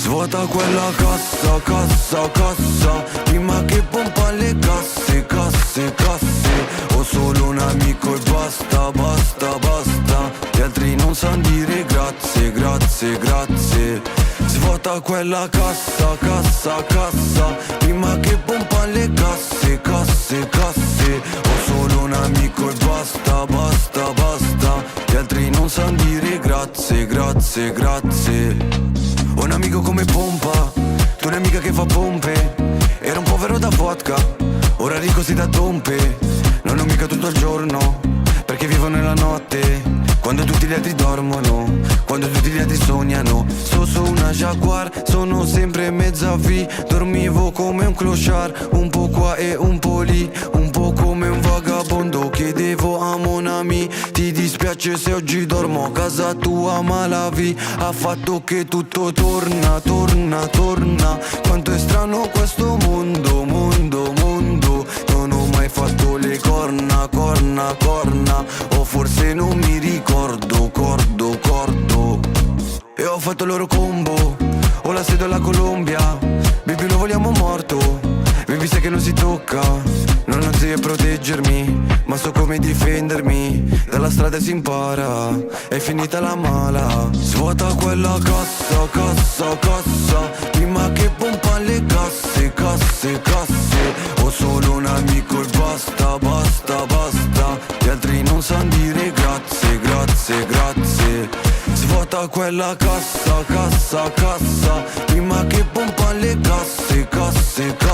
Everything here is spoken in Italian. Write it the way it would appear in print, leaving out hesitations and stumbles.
Svuota quella cassa, cassa, cassa, prima che pompa le casse, casse, casse. Ho solo un amico e basta, basta, basta. Gli altri non sanno dire grazie, grazie, grazie. Svuota quella cassa, cassa, cassa, prima che pompa le casse, casse, casse. Ho solo un amico e basta, basta, basta. Gli altri non sanno dire grazie, grazie, grazie. Ho un amico come pompa, tu un'amica che fa pompe. Era un povero da vodka, ora ricco si da dompe. Non ho mica tutto il giorno, perché vivo nella notte. Quando tutti gli altri dormono, quando tutti gli altri sognano. Sto su una Jaguar, sono sempre mezza V. Dormivo come un clochard, un po' qua e un po' lì. Un po' come un vagabondo, chiedevo a mon ami: ti dispiace se oggi dormo a casa tua? Ma la vi ha fatto che tutto torna, torna, torna. Quanto è strano questo mondo, mondo, mondo. Non ho mai fatto le corna, corna, corna. O forse non mi ricordo, cordo, cordo. E ho fatto il loro combo, ho la sede alla Colombia. Baby lo vogliamo morto, baby sai che non si tocca. Non ho zii a proteggermi, ma so come difendermi. Dalla strada si impara, è finita la mala. Svuota quella cassa, cassa, cassa, prima che pompa le casse, casse, casse. Ho solo un amico e basta, basta, basta. Gli altri non sanno dire grazie, grazie, grazie. Svuota quella cassa, cassa, cassa, prima che pompa le casse, casse, casse.